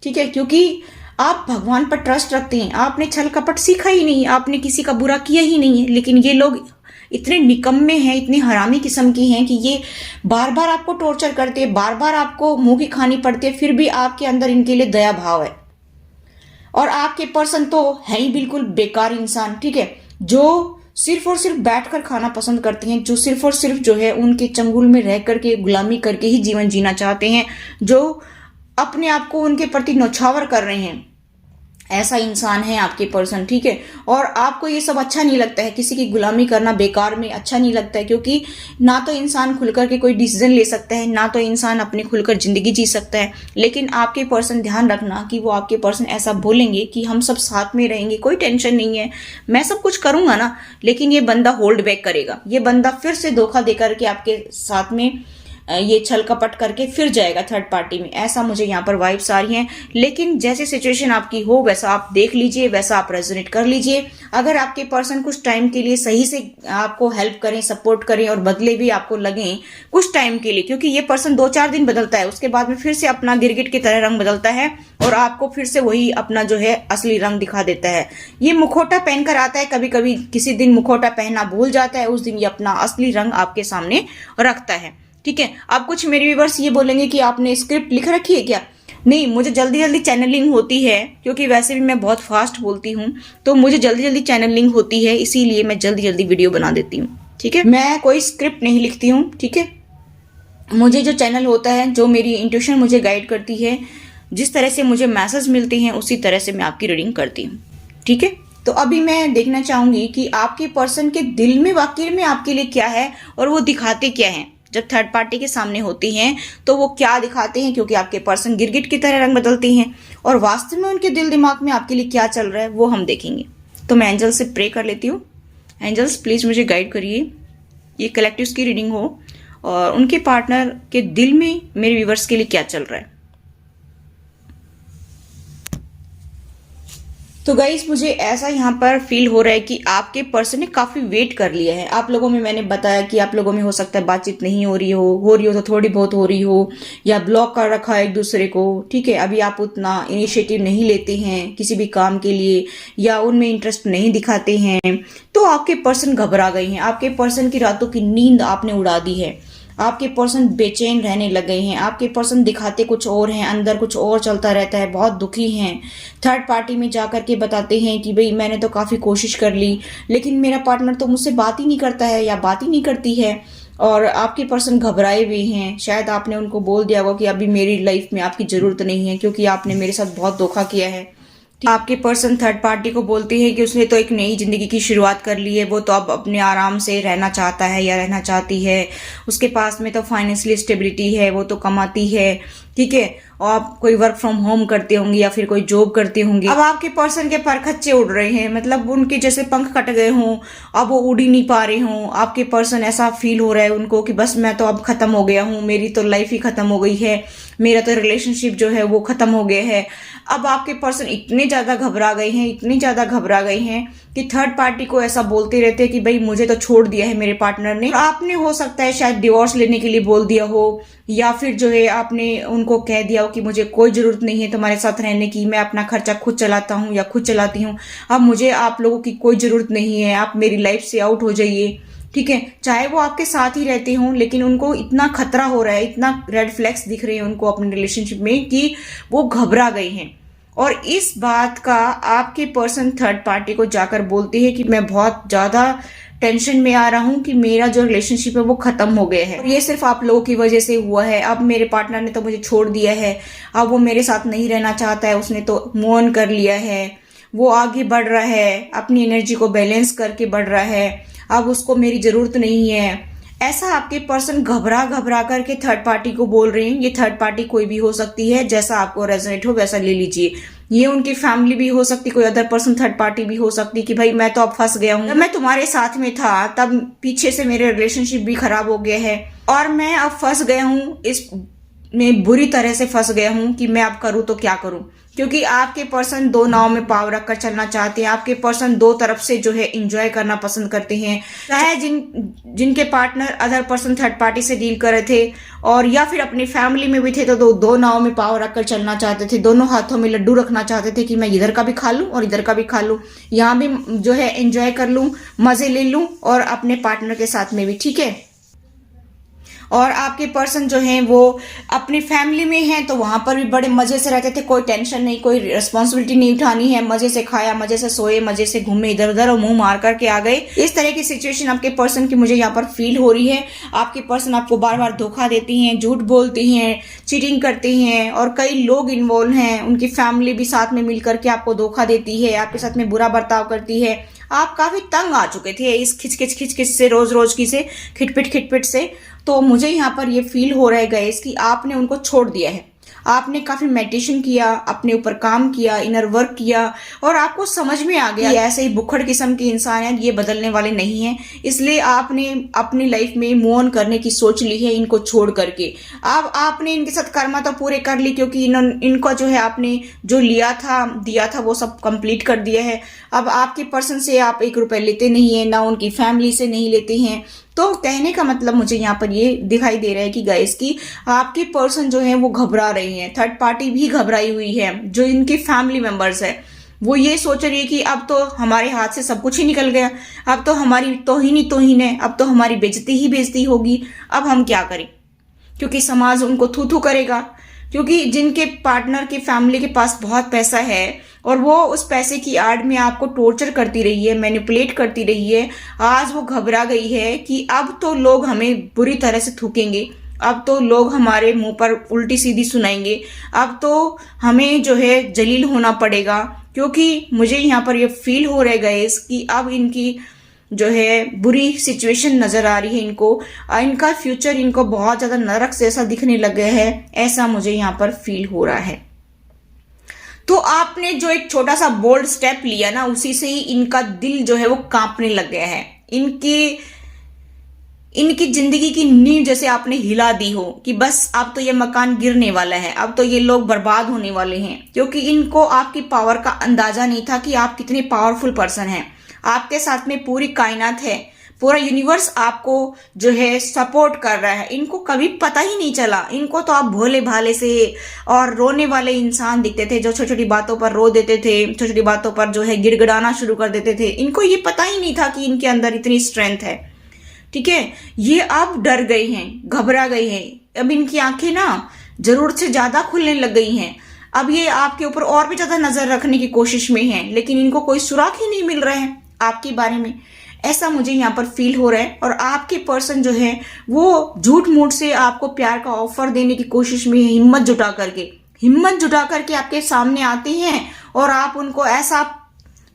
ठीक है, क्योंकि आप भगवान पर ट्रस्ट रखते हैं। आपने छल कपट सीखा ही नहीं, आपने किसी का बुरा किया ही नहीं है। लेकिन ये लोग इतने निकम्मे हैं, इतनी हरामी किस्म की हैं कि ये बार बार आपको टॉर्चर करते हैं, बार बार आपको मुंह की खानी पड़ती है, फिर भी आपके अंदर इनके लिए दया भाव है। और आपके पर्सन तो है ही बिल्कुल बेकार इंसान, ठीक है, जो सिर्फ और सिर्फ बैठकर खाना पसंद करते हैं, जो सिर्फ और सिर्फ जो है उनके चंगुल में रह करके गुलामी करके ही जीवन जीना चाहते हैं, जो अपने आप को उनके प्रति नौछावर कर रहे हैं। ऐसा इंसान है आपके पर्सन, ठीक है। और आपको ये सब अच्छा नहीं लगता है, किसी की गुलामी करना बेकार में अच्छा नहीं लगता है, क्योंकि ना तो इंसान खुलकर के कोई डिसीजन ले सकता है, ना तो इंसान अपनी खुलकर जिंदगी जी सकता है। लेकिन आपके पर्सन, ध्यान रखना कि वो आपके पर्सन ऐसा बोलेंगे कि हम सब साथ में रहेंगे, कोई टेंशन नहीं है, मैं सब कुछ करूंगा ना। लेकिन ये बंदा होल्ड बैक करेगा, ये बंदा फिर से धोखा देकर के आपके साथ में ये छल कपट करके फिर जाएगा थर्ड पार्टी में। ऐसा मुझे यहाँ पर वाइब्स आ रही हैं। लेकिन जैसे सिचुएशन आपकी हो वैसा आप देख लीजिए, वैसा आप रेजोनेट कर लीजिए। अगर आपके पर्सन कुछ टाइम के लिए सही से आपको हेल्प करें, सपोर्ट करें और बदले भी आपको लगे कुछ टाइम के लिए, क्योंकि ये पर्सन 2-4 दिन बदलता है, उसके बाद में फिर से अपना गिरगिट की तरह रंग बदलता है और आपको फिर से वही अपना जो है असली रंग दिखा देता है। ये मुखौटा पहनकर आता है, कभी कभी किसी दिन मुखौटा पहनना भूल जाता है, उस दिन ये अपना असली रंग आपके सामने रखता है, ठीक है। अब कुछ मेरे व्यूअर्स ये बोलेंगे कि आपने स्क्रिप्ट लिख रखी है क्या? नहीं, मुझे जल्दी जल्दी चैनलिंग होती है, क्योंकि वैसे भी मैं बहुत फास्ट बोलती हूँ, तो मुझे जल्दी जल्दी चैनलिंग होती है, इसीलिए मैं जल्दी जल्दी वीडियो बना देती हूँ, ठीक है। मैं कोई स्क्रिप्ट नहीं लिखती हूँ, ठीक है। मुझे जो चैनल होता है, जो मेरी इंट्यूशन मुझे गाइड करती है, जिस तरह से मुझे मैसेज मिलते हैं, उसी तरह से मैं आपकी रीडिंग करती हूँ, ठीक है। तो अभी मैं देखना चाहूंगी कि आपके पर्सन के दिल में वाकई में आपके लिए क्या है और वो दिखाते क्या हैं। जब थर्ड पार्टी के सामने होती हैं तो वो क्या दिखाते हैं, क्योंकि आपके पर्सन गिरगिट की तरह रंग बदलते हैं, और वास्तव में उनके दिल दिमाग में आपके लिए क्या चल रहा है वो हम देखेंगे। तो मैं एंजल से प्रे कर लेती हूँ। एंजल्स प्लीज मुझे गाइड करिए, ये कलेक्टिव्स की रीडिंग हो और उनके पार्टनर के दिल में मेरे व्यूवर्स के लिए क्या चल रहा है। तो गाइस, मुझे ऐसा यहाँ पर फील हो रहा है कि आपके पर्सन ने काफी वेट कर लिया है। आप लोगों में मैंने बताया कि आप लोगों में हो सकता है बातचीत नहीं हो रही हो तो थोड़ी बहुत हो रही हो, या ब्लॉक कर रखा है एक दूसरे को, ठीक है। अभी आप उतना इनिशिएटिव नहीं लेते हैं किसी भी काम के लिए, या उनमें इंटरेस्ट नहीं दिखाते हैं, तो आपके पर्सन घबरा गए हैं। आपके पर्सन की रातों की नींद आपने उड़ा दी है। आपके पर्सन बेचैन रहने लग गए हैं। आपके पर्सन दिखाते कुछ और हैं, अंदर कुछ और चलता रहता है, बहुत दुखी हैं। थर्ड पार्टी में जाकर के बताते हैं कि भाई मैंने तो काफ़ी कोशिश कर ली, लेकिन मेरा पार्टनर तो मुझसे बात ही नहीं करता है या बात ही नहीं करती है। और आपके पर्सन घबराए हुए हैं। शायद आपने उनको बोल दिया होगा कि अभी मेरी लाइफ में आपकी ज़रूरत नहीं है, क्योंकि आपने मेरे साथ बहुत धोखा किया है। आपके पर्सन थर्ड पार्टी को बोलते हैं कि उसने तो एक नई जिंदगी की शुरुआत कर ली है, वो तो अब अपने आराम से रहना चाहता है या रहना चाहती है, उसके पास में तो फाइनेंशियली स्टेबिलिटी है, वो तो कमाती है, ठीक है, और आप कोई वर्क फ्रॉम होम करते होंगे या फिर कोई जॉब करते होंगे। अब आपके पर्सन के परखच्चे उड़ रहे हैं, मतलब उनके जैसे पंख कट गए हों, अब वो उड़ ही नहीं पा रहे हों। आपके पर्सन ऐसा फील हो रहा है उनको कि बस मैं तो अब खत्म हो गया हूँ, मेरी तो लाइफ ही खत्म हो गई है, मेरा तो रिलेशनशिप जो है वो खत्म हो गया है। अब आपके पर्सन इतने ज्यादा घबरा गए हैं, इतने ज्यादा घबरा गए हैं कि थर्ड पार्टी को ऐसा बोलते रहते हैं कि भाई मुझे तो छोड़ दिया है मेरे पार्टनर ने। आपने हो सकता है शायद डिवोर्स लेने के लिए बोल दिया हो, या फिर जो है आपने उनको कह दिया हो कि मुझे कोई जरूरत नहीं है तुम्हारे साथ रहने की, मैं अपना खर्चा खुद चलाता हूँ या खुद चलाती हूँ, अब मुझे आप लोगों की कोई जरूरत नहीं है, आप मेरी लाइफ से आउट हो जाइए। ठीक है, चाहे वो आपके साथ ही रहते हों, लेकिन उनको इतना खतरा हो रहा है, इतना रेड फ्लैग्स दिख रहे हैं उनको अपने रिलेशनशिप में कि वो घबरा गए हैं। और इस बात का आपके पर्सन थर्ड पार्टी को जाकर बोलते हैं कि मैं बहुत ज्यादा टेंशन में आ रहा हूं कि मेरा जो रिलेशनशिप है वो खत्म हो गया है और ये सिर्फ आप लोगों की वजह से हुआ है। अब मेरे पार्टनर ने तो मुझे छोड़ दिया है, अब वो मेरे साथ नहीं रहना चाहता है, उसने तो मूव ऑन कर लिया है, वो आगे बढ़ रहा है, अपनी एनर्जी को बैलेंस करके बढ़ रहा है, अब उसको मेरी जरूरत नहीं है। ऐसा आपके पर्सन घबरा घबरा करके थर्ड पार्टी को बोल रहे हैं। ये थर्ड पार्टी कोई भी हो सकती है, जैसा आपको रेजोनेट हो वैसा ले लीजिए। ये उनकी फैमिली भी हो सकती, कोई अदर पर्सन थर्ड पार्टी भी हो सकती कि भाई मैं तो अब फंस गया हूँ, जब मैं तुम्हारे साथ में था तब पीछे से मेरे रिलेशनशिप भी खराब हो गया है और मैं अब फंस गया हूँ, इस में बुरी तरह से फंस गया हूं कि मैं अब करूं तो क्या करूं। क्योंकि आपके पर्सन दो नाव में पाव रखकर चलना चाहते हैं। आपके पर्सन दो तरफ से जो है एंजॉय करना पसंद करते हैं, चाहे जिनके partner other person third party से डील कर रहे थे और या फिर अपनी फैमिली में भी थे, तो दो नाव में पाव रखकर चलना चाहते थे, दोनों हाथों में लड्डू रखना चाहते थे कि मैं इधर का भी खा लूं और इधर का भी खा लूं, यहाँ भी जो है एंजॉय कर लूं, मजे ले लूं और अपने पार्टनर के साथ में भी। ठीक है, और आपके पर्सन जो हैं वो अपनी फैमिली में हैं तो वहां पर भी बड़े मजे से रहते थे, कोई टेंशन नहीं, कोई रिस्पॉन्सिबिलिटी नहीं उठानी है, मजे से खाया, मजे से सोए, मजे से घूमे इधर उधर और मुंह मार करके आ गए। इस तरह की सिचुएशन आपके पर्सन की मुझे यहाँ पर फील हो रही है। आपके पर्सन आपको बार बार धोखा देती हैं, झूठ बोलती हैं, चीटिंग करती हैं और कई लोग इन्वॉल्व हैं, उनकी फैमिली भी साथ में मिल करके आपको धोखा देती है, आपके साथ में बुरा बर्ताव करती है। आप काफी तंग आ चुके थे इस खिचखिच से, रोज रोज की से, खिटपिट से। तो मुझे यहाँ पर ये फील हो रहा है गाइस कि आपने उनको छोड़ दिया है। आपने काफी मेडिटेशन किया, अपने ऊपर काम किया, इनर वर्क किया और आपको समझ में आ गया ऐसे ही बुखड़ किस्म के इंसान हैं, ये बदलने वाले नहीं हैं। इसलिए आपने अपनी लाइफ में मूव ऑन करने की सोच ली है इनको छोड़ करके। अब आपने इनके साथ कर्मा तो पूरे कर ली, क्योंकि इनको जो है आपने जो लिया था, दिया था, वो सब कंप्लीट कर दिया है। अब आपके पर्सन से आप 1 रुपए लेते नहीं है, ना उनकी फैमिली से नहीं लेते हैं। तो कहने का मतलब मुझे यहाँ पर ये दिखाई दे रहा है कि गाइस की आपके पर्सन जो है वो घबरा रहे हैं, थर्ड पार्टी भी घबराई हुई है। जो इनकी फैमिली मेंबर्स है वो ये सोच रही है कि अब तो हमारे हाथ से सब कुछ ही निकल गया, अब तो हमारी तौहीन है, अब तो हमारी बेइज्जती होगी, अब हम क्या करें, क्योंकि समाज उनको थू थू करेगा। क्योंकि जिनके पार्टनर की फैमिली के पास बहुत पैसा है और वो उस पैसे की आड़ में आपको टॉर्चर करती रही है, मैनिपुलेट करती रही है, आज वो घबरा गई है कि अब तो लोग हमें बुरी तरह से थूकेंगे, अब तो लोग हमारे मुंह पर उल्टी सीधी सुनाएंगे, अब तो हमें जो है जलील होना पड़ेगा। क्योंकि मुझे यहाँ पर ये फील हो रहा है गाइस कि अब इनकी जो है बुरी सिचुएशन नजर आ रही है इनको, इनका फ्यूचर इनको बहुत ज्यादा नरक जैसा दिखने लग गया है, ऐसा मुझे यहाँ पर फील हो रहा है। तो आपने जो एक छोटा सा बोल्ड स्टेप लिया ना, उसी से ही इनका दिल जो है वो कांपने लग गया है। इनकी जिंदगी की नींव जैसे आपने हिला दी हो कि बस अब तो ये मकान गिरने वाला है, अब तो ये लोग बर्बाद होने वाले हैं। क्योंकि इनको आपकी पावर का अंदाजा नहीं था कि आप कितने पावरफुल पर्सन हैं। आपके साथ में पूरी कायनात है, पूरा यूनिवर्स आपको जो है सपोर्ट कर रहा है। इनको कभी पता ही नहीं चला, इनको तो आप भोले भाले से और रोने वाले इंसान दिखते थे, जो छोटी छोटी बातों पर रो देते थे, छोटी छोटी बातों पर जो है गिड़गिड़ाना शुरू कर देते थे। इनको ये पता ही नहीं था कि इनके अंदर इतनी स्ट्रेंथ है। ठीक है, ये अब डर गए हैं, घबरा गए हैं। अब इनकी आंखें ना जरूरत से ज्यादा खुलने लग गई हैं। अब ये आपके ऊपर और भी ज्यादा नजर रखने की कोशिश में हैं, लेकिन इनको कोई सुराग ही नहीं मिल रहा है आपके बारे में, ऐसा मुझे यहाँ पर फील हो रहा है। और आपके पर्सन जो है वो झूठ मूठ से आपको प्यार का ऑफर देने की कोशिश में है, हिम्मत जुटा करके आपके सामने आते हैं और आप उनको ऐसा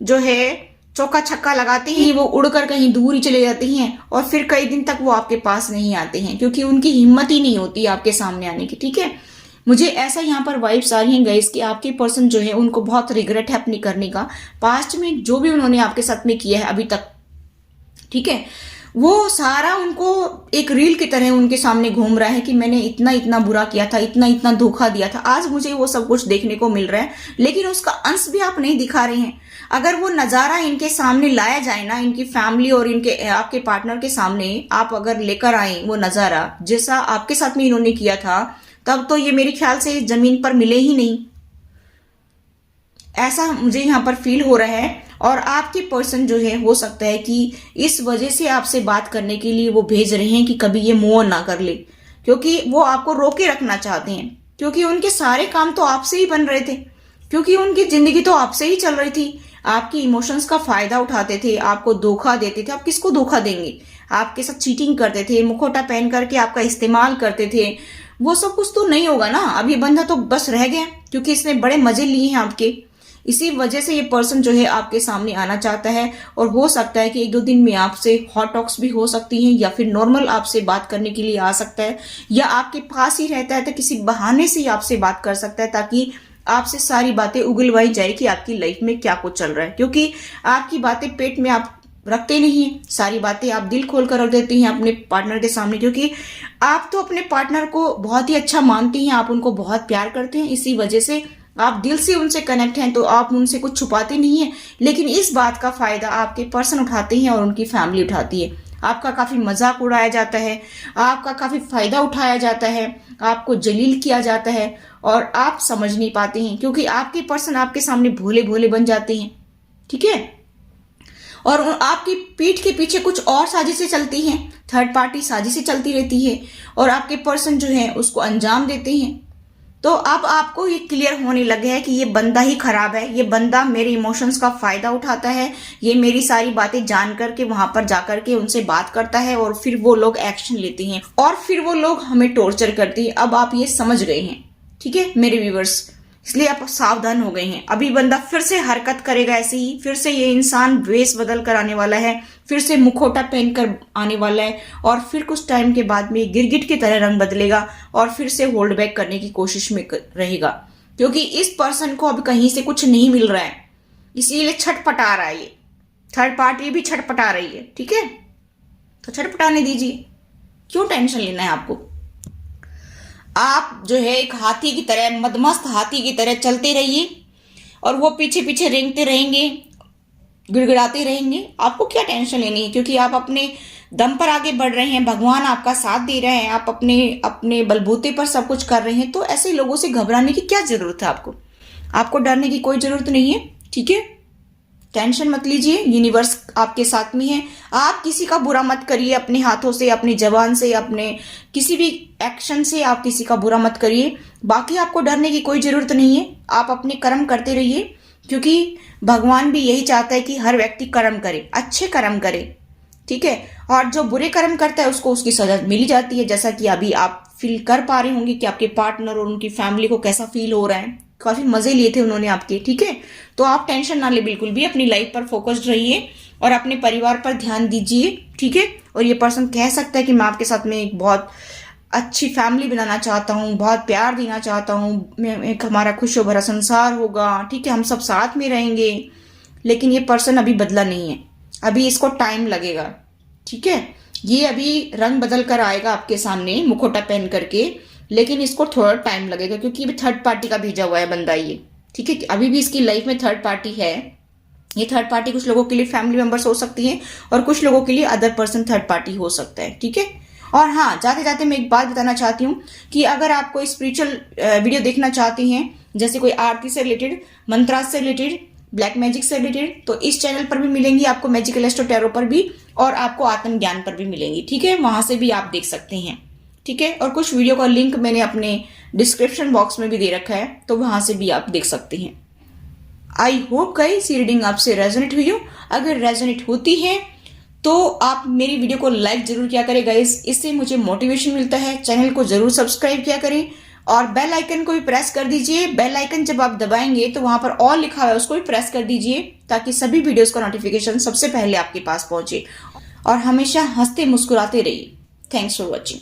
जो है चौका छक्का लगाते हैं, वो उड़कर कहीं दूर ही चले जाते हैं और फिर कई दिन तक वो आपके पास नहीं आते हैं, क्योंकि उनकी हिम्मत ही नहीं होती आपके सामने आने की। ठीक है, मुझे ऐसा यहाँ पर वाइब्स आ रही हैं गाइस कि आपके पर्सन जो है उनको बहुत रिग्रेट है अपनी करने का, पास्ट में जो भी उन्होंने आपके साथ में किया है अभी तक, ठीक है, वो सारा उनको एक रील की तरह उनके सामने घूम रहा है कि मैंने इतना इतना बुरा किया था, इतना इतना धोखा दिया था, आज मुझे वो सब कुछ देखने को मिल रहा है, लेकिन उसका अंश भी आप नहीं दिखा रहे हैं। अगर वो नजारा इनके सामने लाया जाए ना, इनकी फैमिली और इनके आपके पार्टनर के सामने आप अगर लेकर आए वो नजारा जैसा आपके साथ में इन्होंने किया था, तब तो ये मेरे ख्याल से जमीन पर मिले ही नहीं, ऐसा मुझे यहाँ पर फील हो रहा है। और आपके पर्सन जो है हो सकता है कि इस वजह से आपसे बात करने के लिए वो भेज रहे हैं कि कभी ये मूव ऑन ना कर ले, क्योंकि वो आपको रोके रखना चाहते हैं, क्योंकि उनके सारे काम तो आपसे ही बन रहे थे, क्योंकि उनकी जिंदगी तो आपसे ही चल रही थी, आपकी इमोशंस का फायदा उठाते थे, आपको धोखा देते थे। आप किसको धोखा देंगे? आपके साथ चीटिंग करते थे, मुखौटा पहन करके आपका इस्तेमाल करते थे, वो सब कुछ तो नहीं होगा ना। अब ये बंदा तो बस रह गया क्योंकि इसने बड़े मजे लिए हैं आपके, इसी वजह से ये पर्सन जो है आपके सामने आना चाहता है। और हो सकता है कि एक दो दिन में आपसे हॉट टॉक्स भी हो सकती हैं, या फिर नॉर्मल आपसे बात करने के लिए आ सकता है, या आपके पास ही रहता है तो किसी बहाने से ही आपसे बात कर सकता है, ताकि आपसे सारी बातें उगलवाई जाए कि आपकी लाइफ में क्या कुछ चल रहा है। क्योंकि आपकी बातें पेट में आप रखते नहीं हैं, सारी बातें आप दिल खोल कर रख देती हैं अपने पार्टनर के सामने, क्योंकि आप तो अपने पार्टनर को बहुत ही अच्छा मानती हैं, आप उनको बहुत प्यार करते हैं, इसी वजह से आप दिल से उनसे कनेक्ट हैं, तो आप उनसे कुछ छुपाते नहीं हैं। लेकिन इस बात का फायदा आपके पर्सन उठाते हैं और उनकी फैमिली उठाती है। आपका काफी मजाक उड़ाया जाता है, आपका काफी फायदा उठाया जाता है, आपको जलील किया जाता है, और आप समझ नहीं पाते हैं, क्योंकि आपके पर्सन आपके सामने भोले भोले बन जाते हैं, ठीक है। और आपकी पीठ के पीछे कुछ और साजिशें चलती हैं, थर्ड पार्टी साजिशें चलती रहती है, और आपके पर्सन जो है उसको अंजाम देते हैं। तो अब आपको ये क्लियर होने लगे है कि ये बंदा ही खराब है, ये बंदा मेरे इमोशंस का फायदा उठाता है, ये मेरी सारी बातें जान करके वहां पर जाकर के उनसे बात करता है, और फिर वो लोग एक्शन लेते हैं, और फिर वो लोग हमें टॉर्चर करते हैं। अब आप ये समझ गए हैं, ठीक है मेरे व्यूवर्स, इसलिए आप सावधान हो गए हैं। अभी बंदा फिर से हरकत करेगा ऐसे ही, फिर से ये इंसान वेश बदल कर आने वाला है, फिर से मुखौटा पहनकर आने वाला है, और फिर कुछ टाइम के बाद में गिरगिट की तरह रंग बदलेगा और फिर से होल्ड बैक करने की कोशिश में रहेगा, क्योंकि इस पर्सन को अब कहीं से कुछ नहीं मिल रहा है, इसीलिए छटपटा रहा है। ये थर्ड पार्टी भी छटपटा रही है, ठीक है, तो छटपटाने दीजिए, क्यों टेंशन लेना है आपको। आप जो है एक हाथी की तरह, मदमस्त हाथी की तरह चलते रहिए, और वो पीछे पीछे रेंगते रहेंगे, गिड़गिड़ाते रहेंगे। आपको क्या टेंशन लेनी है, क्योंकि आप अपने दम पर आगे बढ़ रहे हैं, भगवान आपका साथ दे रहे हैं, आप अपने अपने बलबूते पर सब कुछ कर रहे हैं। तो ऐसे लोगों से घबराने की क्या जरूरत है आपको डरने की कोई जरूरत नहीं है, ठीक है। टेंशन मत लीजिए, यूनिवर्स आपके साथ में है। आप किसी का बुरा मत करिए, अपने हाथों से, अपनी जबान से, अपने किसी भी एक्शन से आप किसी का बुरा मत करिए। बाकी आपको डरने की कोई जरूरत नहीं है, आप अपने कर्म करते रहिए, क्योंकि भगवान भी यही चाहता है कि हर व्यक्ति कर्म करे, अच्छे कर्म करे, ठीक है। और जो बुरे कर्म करता है उसको उसकी सजा मिल जाती है, जैसा कि अभी आप फील कर पा रहे होंगे कि आपके पार्टनर और उनकी फैमिली को कैसा फील हो रहा है। काफी मजे लिए थे उन्होंने आपके, ठीक है। तो आप टेंशन ना ले, बिल्कुल भी अपनी लाइफ पर फोकस्ड रहिए और अपने परिवार पर ध्यान दीजिए, ठीक है। और ये पर्सन कह सकता है कि मैं आपके साथ में एक बहुत अच्छी फैमिली बनाना चाहता हूँ, बहुत प्यार देना चाहता हूँ, एक हमारा खुशो भरा संसार होगा, ठीक है, हम सब साथ में रहेंगे। लेकिन ये पर्सन अभी बदला नहीं है, अभी इसको टाइम लगेगा, ठीक है। ये अभी रंग बदल कर आएगा आपके सामने मुखौटा पहन करके, लेकिन इसको थोड़ा टाइम लगेगा, क्योंकि अभी थर्ड पार्टी का भेजा हुआ है बंदा ये, ठीक है। अभी भी इसकी लाइफ में थर्ड पार्टी है। ये थर्ड पार्टी कुछ लोगों के लिए फैमिली मेंबर्स हो सकती है, और कुछ लोगों के लिए अदर पर्सन थर्ड पार्टी हो सकता है, ठीक है। और हाँ, जाते जाते मैं एक बात बताना चाहती हूँ कि अगर आप कोई स्पिरिचुअल वीडियो देखना चाहती हैं, जैसे कोई आरती से रिलेटेड, मंत्रास से रिलेटेड, ब्लैक मैजिक से रिलेटेड, तो इस चैनल पर भी मिलेंगी आपको, मैजिकल एस्ट्रो टैरो पर भी, और आपको आत्मज्ञान पर भी मिलेंगी, ठीक है। वहां से भी आप देख सकते हैं, ठीक है। और कुछ वीडियो का लिंक मैंने अपने डिस्क्रिप्शन बॉक्स में भी दे रखा है, तो वहां से भी आप देख सकते हैं। आई होप गाइस ये रीडिंग आपसे रेजोनेट हुई हो। अगर रेजोनेट होती है तो आप मेरी वीडियो को लाइक जरूर किया करें गाइस, इससे मुझे मोटिवेशन मिलता है। चैनल को जरूर सब्सक्राइब किया करें, और बेल आइकन को भी प्रेस कर दीजिए। बेल आइकन जब आप दबाएंगे तो वहां पर ऑल लिखा हुआ है, उसको भी प्रेस कर दीजिए, ताकि सभी वीडियोस का नोटिफिकेशन सबसे पहले आपके पास पहुंचे। और हमेशा हंसते मुस्कुराते रहिए। Thanks for watching.